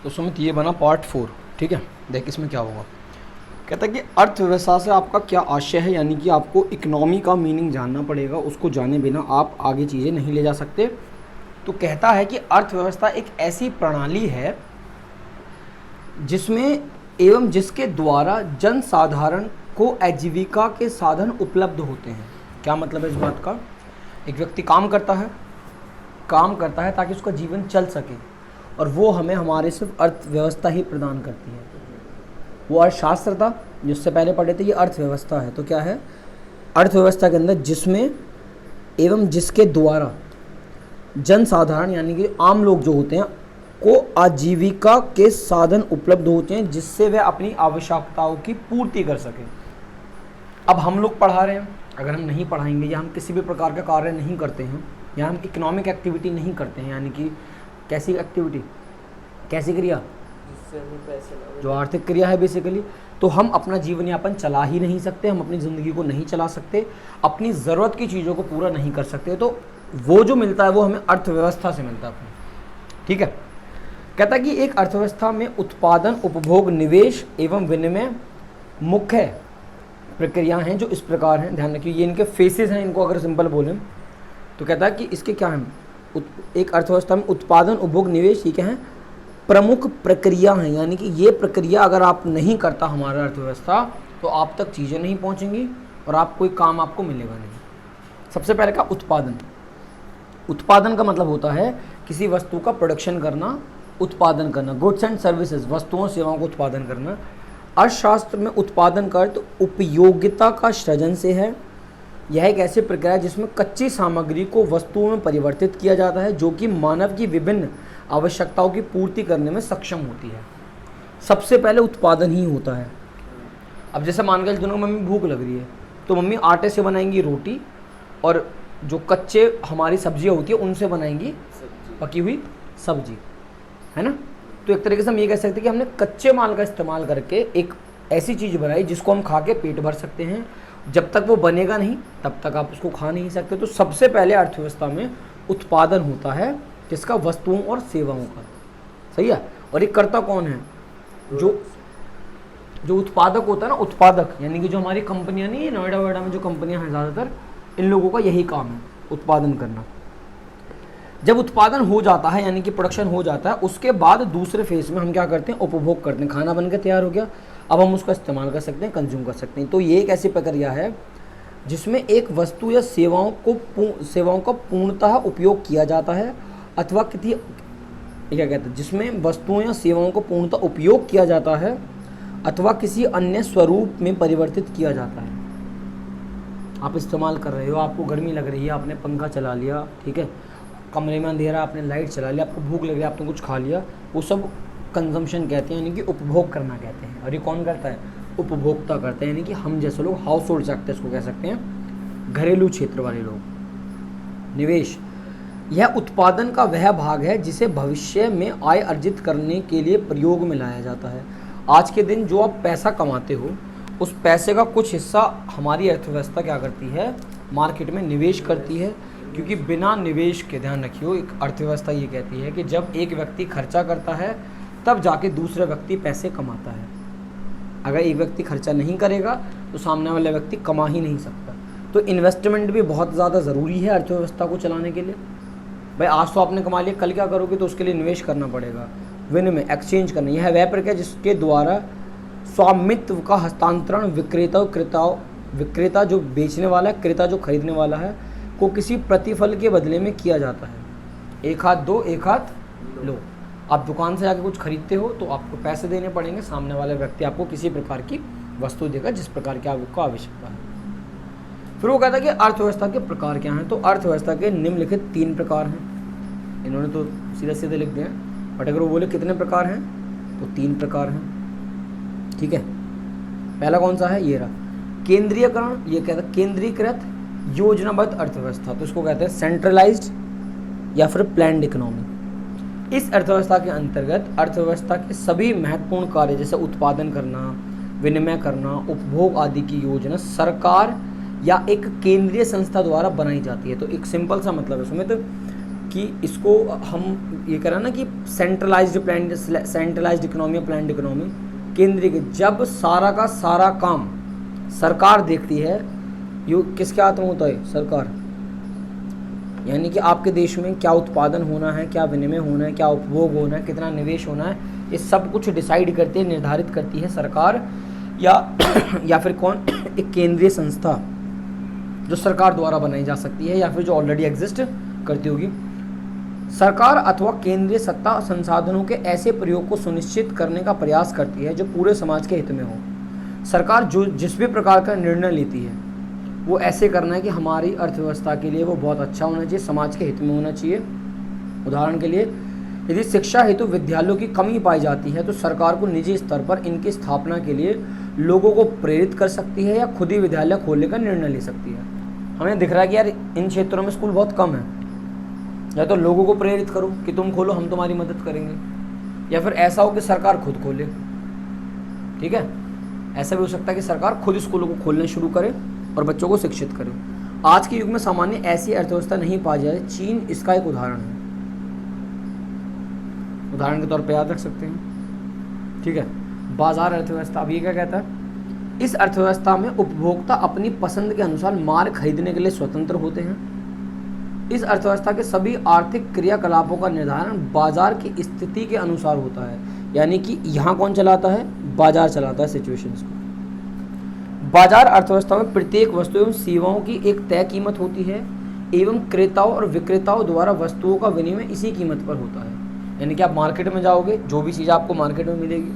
तो सुमित ये बना पार्ट 4। ठीक है, देख इसमें क्या होगा। कहता है कि अर्थव्यवस्था से आपका क्या आशय है, यानी कि आपको इकोनॉमी का मीनिंग जानना पड़ेगा, उसको जाने बिना आप आगे चीज़ें नहीं ले जा सकते। तो कहता है कि अर्थव्यवस्था एक ऐसी प्रणाली है जिसमें एवं जिसके द्वारा जन साधारण को आजीविका के साधन उपलब्ध होते हैं। क्या मतलब है इस बात का? एक व्यक्ति काम करता है ताकि उसका जीवन चल सके, और वो हमें हमारे सिर्फ अर्थव्यवस्था ही प्रदान करती है। वो अर्थशास्त्र था जिससे पहले पढ़े थे, ये अर्थव्यवस्था है। तो क्या है अर्थव्यवस्था के अंदर? जिसमें एवं जिसके द्वारा जन साधारण यानी कि आम लोग जो होते हैं को आजीविका के साधन उपलब्ध होते हैं, जिससे वे अपनी आवश्यकताओं की पूर्ति कर सकें। अब हम लोग पढ़ा रहे हैं, अगर हम नहीं पढ़ाएंगे या हम किसी भी प्रकार का कार्य नहीं करते हैं या हम इकोनॉमिक एक्टिविटी नहीं करते हैं, यानी कि कैसी एक्टिविटी, कैसी क्रिया, जो आर्थिक क्रिया है बेसिकली, तो हम अपना जीवन यापन चला ही नहीं सकते, हम अपनी ज़िंदगी को नहीं चला सकते, अपनी ज़रूरत की चीज़ों को पूरा नहीं कर सकते। तो वो जो मिलता है वो हमें अर्थव्यवस्था से मिलता है अपनी। ठीक है, कहता है कि एक अर्थव्यवस्था में उत्पादन, उपभोग, निवेश एवं विनिमय मुख्य प्रक्रियाएं हैं जो इस प्रकार हैं। ध्यान रखिए, ये इनके फेसेस हैं, इनको अगर सिंपल बोलें तो कहता है कि इसके क्या हैं। एक अर्थव्यवस्था में उत्पादन, उपभोग, निवेश, ये क्या है? प्रमुख प्रक्रिया हैं, यानी कि ये प्रक्रिया अगर आप नहीं करता हमारा अर्थव्यवस्था, तो आप तक चीज़ें नहीं पहुंचेंगी और आप कोई काम आपको मिलेगा नहीं। सबसे पहले का उत्पादन। उत्पादन का मतलब होता है किसी वस्तु का प्रोडक्शन करना, उत्पादन करना, गुड्स एंड सर्विसेज, वस्तुओं सेवाओं को उत्पादन करना। अर्थशास्त्र में उत्पादन का अर्थ उपयोगिता का सृजन से है। यह एक ऐसी प्रक्रिया है जिसमें कच्ची सामग्री को वस्तुओं में परिवर्तित किया जाता है, जो कि मानव की विभिन्न आवश्यकताओं की पूर्ति करने में सक्षम होती है। सबसे पहले उत्पादन ही होता है। अब जैसे मान के चलो मम्मी भूख लग रही है, तो मम्मी आटे से बनाएंगी रोटी, और जो कच्चे हमारी सब्जियां होती है उनसे बनाएंगी पकी हुई सब्जी, है ना। तो एक तरीके से हम ये कह सकते हैं कि हमने कच्चे माल का इस्तेमाल करके एक ऐसी चीज़ बनाई जिसको हम खा के पेट भर सकते हैं। जब तक वो बनेगा नहीं तब तक आप उसको खा नहीं सकते। तो सबसे पहले अर्थव्यवस्था में उत्पादन होता है, जिसका वस्तुओं और सेवाओं का। सही है। और एक कर्ता कौन है? जो उत्पादक होता है ना, उत्पादक यानी कि जो हमारी कंपनियां नहीं है, नोएडा वोएडा में जो कंपनियां हैं ज़्यादातर, इन लोगों का यही काम है, उत्पादन करना। जब उत्पादन हो जाता है यानी कि प्रोडक्शन हो जाता है, उसके बाद दूसरे फेज में हम क्या करते हैं? उपभोग करते हैं। खाना बन के तैयार हो गया, अब हम उसका इस्तेमाल कर सकते हैं, कंज्यूम कर सकते हैं। तो ये एक ऐसी प्रक्रिया है जिसमें एक वस्तु या सेवाओं का पूर्णतः उपयोग किया जाता है, अथवा किसी क्या कहते हैं, जिसमें वस्तुओं या सेवाओं को पूर्णतः उपयोग किया जाता है अथवा किसी अन्य स्वरूप में परिवर्तित किया जाता है। आप इस्तेमाल कर रहे हो, आपको गर्मी लग रही है, आपने पंखा चला लिया, ठीक है, कमरे में अंधेरा, आपने लाइट चला लिया, आपको भूख लग रही है, आपने कुछ खा लिया, वो सब कंजम्पशन कहते हैं, यानी कि उपभोग करना कहते हैं। और ये कौन करता है? उपभोक्ता करते हैं, यानी कि हम जैसे लोग, हाउस होल्ड सकते हैं, इसको कह सकते हैं, घरेलू क्षेत्र वाले लोग। निवेश, यह उत्पादन का वह भाग है जिसे भविष्य में आय अर्जित करने के लिए प्रयोग में लाया जाता है। आज के दिन जो आप पैसा कमाते हो, उस पैसे का कुछ हिस्सा हमारी अर्थव्यवस्था क्या करती है? मार्केट में निवेश करती है। क्योंकि बिना निवेश के, ध्यान रखियो, एक अर्थव्यवस्था ये कहती है कि जब एक व्यक्ति खर्चा करता है तब जाके दूसरा व्यक्ति पैसे कमाता है। अगर एक व्यक्ति खर्चा नहीं करेगा तो सामने वाला व्यक्ति कमा ही नहीं सकता। तो इन्वेस्टमेंट भी बहुत ज़्यादा ज़रूरी है अर्थव्यवस्था को चलाने के लिए। भाई आज तो आपने कमा लिया, कल क्या करोगे? तो उसके लिए निवेश करना पड़ेगा, विनिमय, एक्सचेंज करना। यह वह प्रक्रिया जिसके द्वारा स्वामित्व का हस्तांतरण विक्रेता जो बेचने वाला है, क्रेता जो खरीदने वाला है, को किसी प्रतिफल के बदले में किया जाता है। एक हाथ दो, एक हाथ लो। आप दुकान से जाके कुछ खरीदते हो तो आपको पैसे देने पड़ेंगे, सामने वाला व्यक्ति आपको किसी प्रकार की वस्तु देगा जिस प्रकार की आपको आवश्यकता है। फिर वो कहता है कि अर्थव्यवस्था के प्रकार क्या हैं। तो अर्थव्यवस्था के निम्नलिखित 3 प्रकार हैं। इन्होंने तो सीधे सीधे लिख दिया, बट अगर वो बोले कितने प्रकार हैं तो 3 प्रकार हैं। ठीक है, पहला कौन सा है? ये रहा, केंद्रीयकरण। ये कहता है केंद्रीकृत योजनाबद्ध अर्थव्यवस्था, तो इसको कहते हैं सेंट्रलाइज्ड या फिर प्लान्ड इकोनॉमी। इस अर्थव्यवस्था के अंतर्गत अर्थव्यवस्था के सभी महत्वपूर्ण कार्य जैसे उत्पादन करना, विनिमय करना, उपभोग आदि की योजना सरकार या एक केंद्रीय संस्था द्वारा बनाई जाती है। तो एक सिंपल सा मतलब है उसमें, तो कि इसको हम ये करा ना कि सेंट्रलाइज्ड इकोनॉमी, प्लान्ड इकोनॉमी, केंद्रीय, जब सारा का सारा काम सरकार देखती है, ये किसके हाथ में होता है? सरकार। यानी कि आपके देश में क्या उत्पादन होना है, क्या विनिमय होना है, क्या उपभोग होना है, कितना निवेश होना है, ये सब कुछ डिसाइड करती है, निर्धारित करती है सरकार, या फिर कौन? एक केंद्रीय संस्था जो सरकार द्वारा बनाई जा सकती है, या फिर जो ऑलरेडी एग्जिस्ट करती होगी। सरकार अथवा केंद्रीय सत्ता संसाधनों के ऐसे प्रयोग को सुनिश्चित करने का प्रयास करती है जो पूरे समाज के हित में हो। सरकार जो जिस भी प्रकार का निर्णय लेती है वो ऐसे करना है कि हमारी अर्थव्यवस्था के लिए वो बहुत अच्छा होना चाहिए, समाज के हित में होना चाहिए। उदाहरण के लिए, यदि शिक्षा हेतु विद्यालयों की कमी पाई जाती है तो सरकार को निजी स्तर पर इनकी स्थापना के लिए लोगों को प्रेरित कर सकती है या खुद ही विद्यालय खोलने का निर्णय ले सकती है। हमें दिख रहा है कि यार इन क्षेत्रों में स्कूल बहुत कम है, या तो लोगों को प्रेरित करो कि तुम खोलो, हम तुम्हारी मदद करेंगे, या फिर ऐसा हो कि सरकार खुद खोले। ठीक है, ऐसा भी हो सकता है कि सरकार खुद स्कूलों को खोलने शुरू करे और बच्चों को शिक्षित करे। आज के युग में सामान्य ऐसी अर्थव्यवस्था नहीं पाई जाए, चीन इसका एक उदाहरण है, उदाहरण के तौर पर याद रख सकते हैं। ठीक है, बाजार अर्थव्यवस्था। अब ये क्या कहता है? इस अर्थव्यवस्था में उपभोक्ता अपनी पसंद के अनुसार माल खरीदने के लिए स्वतंत्र होते हैं। इस अर्थव्यवस्था के सभी आर्थिक क्रियाकलापों का निर्धारण बाजार की स्थिति के अनुसार होता है। यानी कि यहाँ कौन चलाता है? बाजार चलाता है सिचुएशंस को। बाजार अर्थव्यवस्था में प्रत्येक वस्तु एवं सेवाओं की एक तय कीमत होती है एवं क्रेताओं और विक्रेताओं द्वारा वस्तुओं का विनिमय इसी कीमत पर होता है। यानी कि आप मार्केट में जाओगे, जो भी चीज़ आपको मार्केट में मिलेगी,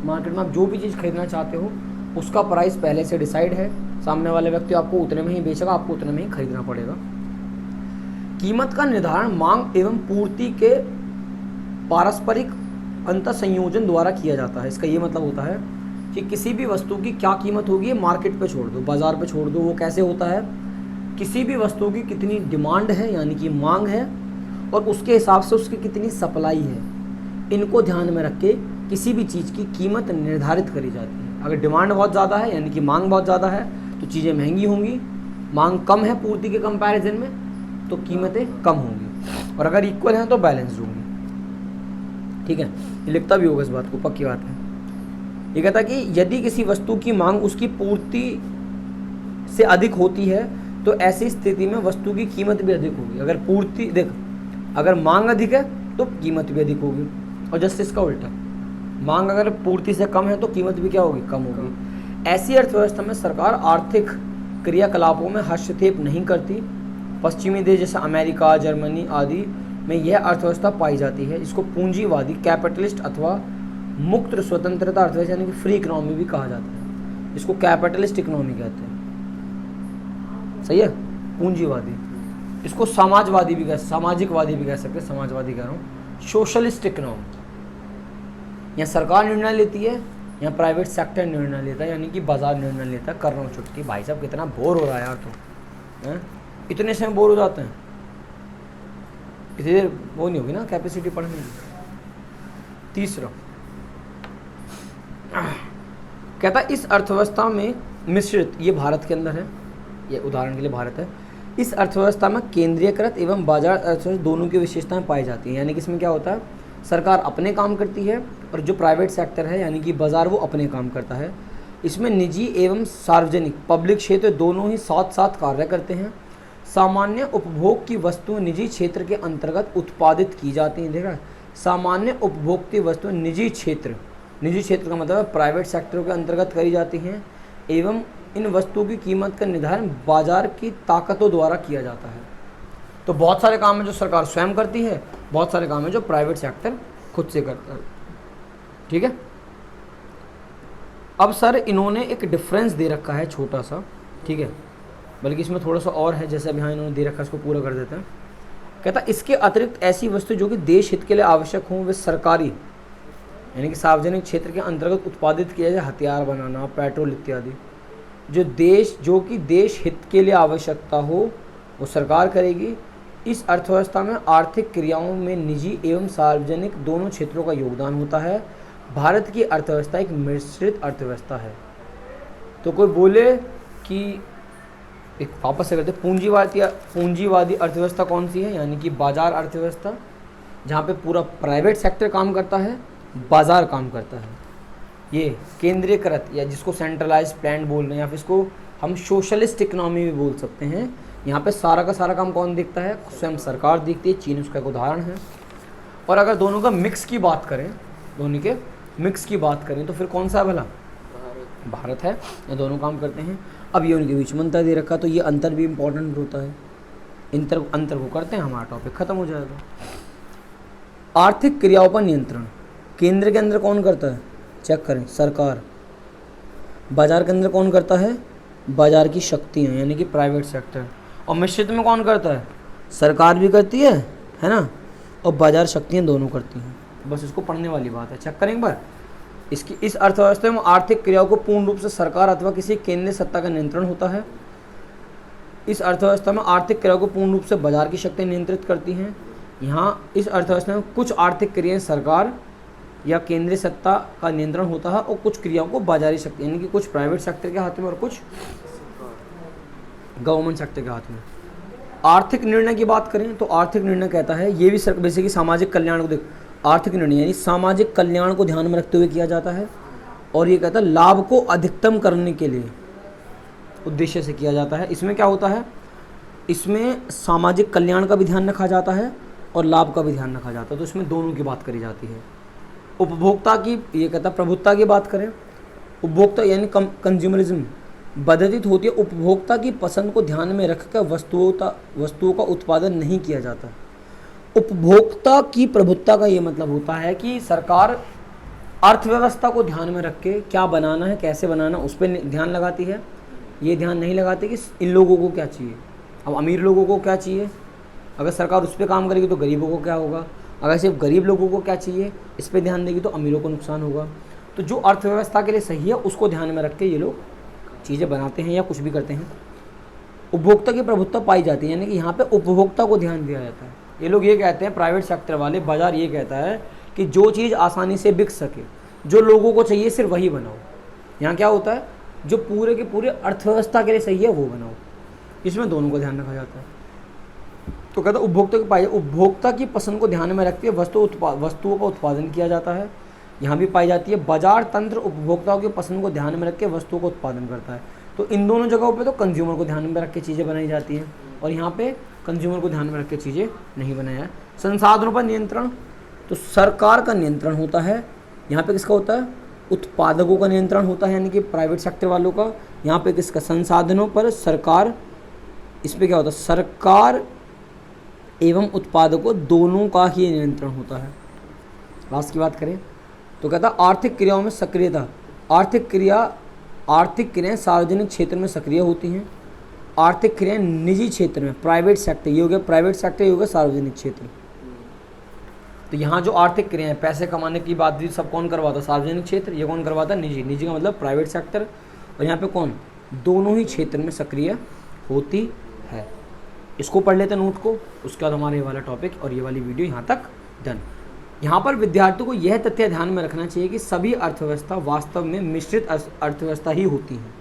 मार्केट में आप जो भी चीज़ खरीदना चाहते हो उसका प्राइस पहले से डिसाइड है, सामने वाले व्यक्ति आपको उतने में ही बेचेगा, आपको उतने में ही खरीदना पड़ेगा। कीमत का निर्धारण मांग एवं पूर्ति के पारस्परिक अंतर संयोजन द्वारा किया जाता है। इसका ये मतलब होता है कि किसी भी वस्तु की क्या कीमत होगी मार्केट पे छोड़ दो, बाजार पे छोड़ दो। वो कैसे होता है? किसी भी वस्तु की कितनी डिमांड है यानी कि मांग है, और उसके हिसाब से उसकी कितनी सप्लाई है, इनको ध्यान में रख के किसी भी चीज़ की कीमत निर्धारित करी जाती है। अगर डिमांड बहुत ज़्यादा है यानी कि मांग बहुत ज़्यादा है तो चीज़ें महंगी होंगी, मांग कम है पूर्ति के कंपैरिजन में तो कीमतें कम होंगी, और अगर इक्वल हैं तो बैलेंस होंगी। ठीक है, ये लिखता भी होगा इस बात को, पक्की बात है। ये कहता है कि यदि किसी वस्तु की मांग उसकी पूर्ति से अधिक होती है तो ऐसी स्थिति में वस्तु की कीमत भी अधिक होगी। अगर पूर्ति देख, अगर मांग अधिक है तो कीमत भी अधिक होगी, और जस्ट इसका उल्टा, मांग अगर पूर्ति से कम है तो कीमत भी क्या होगी? कम होगी। ऐसी अर्थव्यवस्था में सरकार आर्थिक क्रियाकलापों में हस्तक्षेप नहीं करती। पश्चिमी देश जैसे अमेरिका, जर्मनी आदि में यह अर्थव्यवस्था पाई जाती है। इसको पूंजीवादी, कैपिटलिस्ट अथवा मुक्त स्वतंत्रता अर्थव्यवस्था यानी कि फ्री इकोनॉमी भी कहा जाता है। इसको कैपिटलिस्ट इकोनॉमी कहते हैं। सही है, पूंजीवादी। इसको समाजवादी भी सामाजिकवादी भी कह सकते हैं, समाजवादी कह रहा हूँ। सोशलिस्ट इकोनॉमी, यहाँ सरकार निर्णय लेती है, यहाँ प्राइवेट सेक्टर निर्णय लेता है, यानी कि बाजार निर्णय लेता है। कर रहा हूँ छुट्टी, भाई साहब कितना बोर हो रहा है यार, तो हैं इतने से बोर हो जाते हैं, इतनी देर वो नहीं होगी ना कैपेसिटी पढ़ने की। तीसरा कहता है इस अर्थव्यवस्था में मिश्रित, ये भारत के अंदर है, ये उदाहरण के लिए भारत है। इस अर्थव्यवस्था में केंद्रीयकृत एवं बाजार अर्थव्यवस्था दोनों की विशेषताएं पाई जाती हैं। यानी कि इसमें क्या होता है? सरकार अपने काम करती है और जो प्राइवेट सेक्टर है यानी कि बाजार वो अपने काम करता है। इसमें निजी एवं सार्वजनिक, पब्लिक क्षेत्र दोनों ही साथ साथ कार्य करते हैं। सामान्य उपभोग की वस्तुएं निजी क्षेत्र के अंतर्गत उत्पादित की जाती हैं। देखा, सामान्य उपभोग की वस्तुएं निजी क्षेत्र का मतलब प्राइवेट सेक्टरों के अंतर्गत करी जाती हैं एवं इन वस्तुओं की कीमत का निर्धारण बाजार की ताकतों द्वारा किया जाता है। तो बहुत सारे काम है जो सरकार स्वयं करती है, बहुत सारे काम है जो प्राइवेट सेक्टर खुद से करता है। ठीक है, अब सर इन्होंने एक डिफरेंस दे रखा है छोटा सा, ठीक है, बल्कि इसमें थोड़ा सा और है, जैसे अभी यहाँ इन्होंने दे रखा है, इसको पूरा कर देते हैं। कहता इसके अतिरिक्त ऐसी वस्तु जो कि देश हित के लिए आवश्यक हों वे सरकारी यानी कि सार्वजनिक क्षेत्र के अंतर्गत उत्पादित किया जाए, हथियार बनाना, पेट्रोल इत्यादि, जो कि देश हित के लिए आवश्यकता हो वो सरकार करेगी। इस अर्थव्यवस्था में आर्थिक क्रियाओं में निजी एवं सार्वजनिक दोनों क्षेत्रों का योगदान होता है। भारत की अर्थव्यवस्था एक मिश्रित अर्थव्यवस्था है। तो कोई बोले कि एक वापस से करते, पूंजीवादी अर्थव्यवस्था कौन सी है, यानी कि बाजार अर्थव्यवस्था, जहाँ पे पूरा प्राइवेट सेक्टर काम करता है, बाजार काम करता है। ये केंद्रीकृत या जिसको सेंट्रलाइज प्लान बोल रहे हैं, या फिर इसको हम सोशलिस्ट इकोनॉमी भी बोल सकते हैं। यहाँ पे सारा का सारा काम कौन देखता है, स्वयं सरकार देखती है। चीन उसका एक उदाहरण है। और अगर दोनों का मिक्स की बात करें, दोनों के मिक्स की बात करें तो फिर कौन सा है भला, भारत है। ये दोनों काम करते हैं। अब ये उनके बीच में अंतर दे रखा, तो ये अंतर भी इम्पोर्टेंट होता है। अंतर को करते हैं, हमारा टॉपिक खत्म हो जाएगा। आर्थिक क्रियाओं पर नियंत्रण केंद्र के अंदर कौन करता है, चेक करें, सरकार। बाजार के अंदर कौन करता है, बाजार की शक्तियाँ यानी कि प्राइवेट सेक्टर। और मिश्रित में कौन करता है, सरकार भी करती है ना, और बाजार शक्तियाँ दोनों करती हैं। बस इसको पढ़ने वाली बात है, चेक करें एक बार। इसकी इस अर्थव्यवस्था में आर्थिक क्रियाओं को पूर्ण रूप से सरकार अथवा किसी केंद्रीय सत्ता का नियंत्रण होता है। इस अर्थव्यवस्था में आर्थिक क्रियाओं को पूर्ण रूप से बाजार की शक्तियाँ नियंत्रित करती हैं। यहाँ इस अर्थव्यवस्था में कुछ आर्थिक क्रियाएं सरकार या केंद्रीय सत्ता का नियंत्रण होता है, और कुछ क्रियाओं को बाजारी शक्ति यानी कि कुछ प्राइवेट सेक्टर के हाथ में और कुछ गवर्नमेंट सेक्टर के हाथ में। आर्थिक निर्णय की बात करें तो आर्थिक निर्णय कहता है, ये भी बेसिकली सामाजिक कल्याण को देख, आर्थिक निर्णय यानी सामाजिक कल्याण को ध्यान में रखते हुए किया जाता है। और ये कहता है लाभ को अधिकतम करने के लिए उद्देश्य से किया जाता है। इसमें क्या होता है, इसमें सामाजिक कल्याण का भी ध्यान रखा जाता है और लाभ का भी ध्यान रखा जाता है। तो इसमें दोनों की बात करी जाती है। उपभोक्ता की, ये कहता है प्रभुत्ता की बात करें, उपभोक्ता यानी कंज्यूमरिज्म बाधित होती है। उपभोक्ता की पसंद को ध्यान में रखकर वस्तुओं का उत्पादन नहीं किया जाता। उपभोक्ता की प्रभुत्ता का ये मतलब होता है कि सरकार अर्थव्यवस्था को ध्यान में रख के क्या बनाना है, कैसे बनाना, उस पर ध्यान लगाती है। ये ध्यान नहीं लगाती कि इन लोगों को क्या चाहिए। अब अमीर लोगों को क्या चाहिए, अगर सरकार उस पर काम करेगी तो गरीबों को क्या होगा। अगर सिर्फ गरीब लोगों को क्या चाहिए, इस पर ध्यान देगी तो अमीरों को नुकसान होगा। तो जो अर्थव्यवस्था के लिए सही है उसको ध्यान में रख के ये लोग चीज़ें बनाते हैं या कुछ भी करते हैं। उपभोक्ता की प्रभुत्ता पाई जाती है, यानी कि यहाँ पे उपभोक्ता को ध्यान दिया जाता है। ये लोग ये कहते हैं, प्राइवेट सेक्टर वाले, बाजार ये कहता है कि जो चीज़ आसानी से बिक सके, जो लोगों को चाहिए सिर्फ वही बनाओ। यहाँ क्या होता है, जो पूरे के पूरे अर्थव्यवस्था के लिए सही है वो बनाओ। इसमें दोनों को ध्यान रखा जाता है। तो कहता है उपभोक्ता की पाई, उपभोक्ता की पसंद को ध्यान में रखते हुए वस्तुओं का उत्पादन किया जाता है। यहाँ भी पाई जाती है। बाजार तंत्र उपभोक्ताओं की पसंद को ध्यान में रख के वस्तुओं का उत्पादन करता है। तो इन दोनों जगहों पे तो कंज्यूमर को ध्यान में रख के चीज़ें बनाई जाती हैं, और यहाँ पे कंज्यूमर को ध्यान में रख के चीज़ें नहीं बनाया है। संसाधनों पर नियंत्रण, तो सरकार का नियंत्रण होता है। यहाँ पे किसका होता है, उत्पादकों का नियंत्रण होता है, यानी कि प्राइवेट सेक्टर वालों का। यहाँ पे किसका, संसाधनों पर सरकार, इस पर क्या होता है, सरकार एवं उत्पादकों दोनों का ही नियंत्रण होता है। लास्ट की बात करें तो कहता है आर्थिक क्रियाओं में सक्रियता। आर्थिक क्रियाएं सार्वजनिक क्षेत्र में सक्रिय होती हैं। आर्थिक क्रियाएं निजी क्षेत्र में, प्राइवेट सेक्टर, ये हो गया प्राइवेट सेक्टर, ये हो गया सार्वजनिक क्षेत्र। तो यहाँ जो आर्थिक क्रियाएं, पैसे कमाने की बात भी सब कौन करवाता, सार्वजनिक क्षेत्र। ये कौन करवाता, निजी। निजी का मतलब प्राइवेट सेक्टर। और यहाँ पे कौन, दोनों ही क्षेत्र में सक्रिय होती है। इसको पढ़ लेते हैं नोट को, उसके बाद हमारा ये वाला टॉपिक और ये वाली वीडियो यहाँ तक डन। यहाँ पर विद्यार्थियों को यह तथ्य ध्यान में रखना चाहिए कि सभी अर्थव्यवस्था वास्तव में मिश्रित अर्थव्यवस्था ही होती हैं।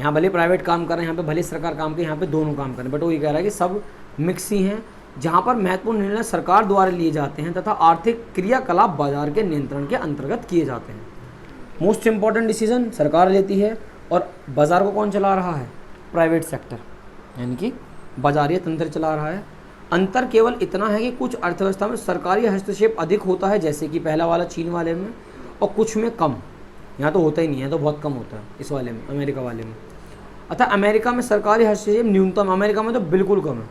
यहाँ भले प्राइवेट काम कर रहे हैं, यहाँ पे भले सरकार काम करे, यहाँ पे दोनों काम करें, बट वो ये कह रहा है कि सब मिक्स ही हैं। जहाँ पर महत्वपूर्ण निर्णय सरकार द्वारा लिए जाते हैं तथा आर्थिक क्रियाकलाप बाजार के नियंत्रण के अंतर्गत किए जाते हैं। मोस्ट इंपॉर्टेंट डिसीजन सरकार लेती है, और बाजार को कौन चला रहा है, प्राइवेट सेक्टर, यानी कि बाजारीय तंत्र चला रहा है। अंतर केवल इतना है कि कुछ अर्थव्यवस्था में सरकारी हस्तक्षेप अधिक होता है, जैसे कि पहला वाला चीन वाले में, और कुछ में कम। यहाँ तो होता ही नहीं है, तो बहुत कम होता है इस वाले में, अमेरिका वाले में। अतः अमेरिका में सरकारी हस्तक्षेप न्यूनतम, अमेरिका में तो बिल्कुल कम है।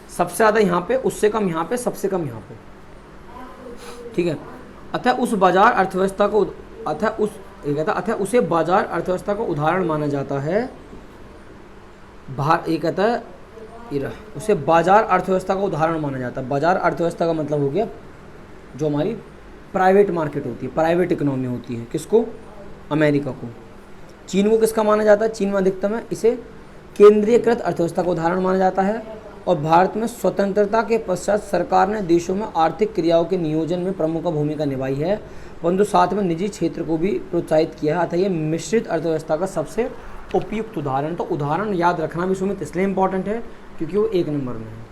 सबसे ज़्यादा यहाँ पे, उससे कम यहाँ पे, सबसे कम यहाँ पे, ठीक है। अतः उस बाजार अर्थव्यवस्था को, अतः उसे बाजार अर्थव्यवस्था का उदाहरण माना जाता है। ये कहता है उसे बाजार अर्थव्यवस्था का उदाहरण माना जाता है। बाजार अर्थव्यवस्था का मतलब हो गया जो हमारी प्राइवेट मार्केट होती है, प्राइवेट इकोनॉमी होती है। किसको, अमेरिका को। चीन को किसका माना जाता है, चीन में अधिकतम है। इसे केंद्रीयकृत अर्थव्यवस्था का उदाहरण माना जाता है। और भारत में स्वतंत्रता के पश्चात सरकार ने देशों में आर्थिक क्रियाओं के नियोजन में प्रमुख भूमिका निभाई है, परंतु साथ में निजी क्षेत्र को भी प्रोत्साहित किया है। अतः ये मिश्रित अर्थव्यवस्था का सबसे उपयुक्त उदाहरण, तो उदाहरण याद रखना भी सुमित इसलिए इंपॉर्टेंट है क्योंकि वो 1 नंबर में है।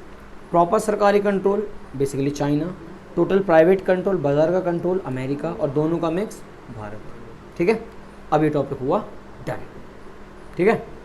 प्रॉपर सरकारी control basically China, total private control बाजार का कंट्रोल अमेरिका, और दोनों का मिक्स भारत। ठीक है, अब ये टॉपिक हुआ डन। ठीक है।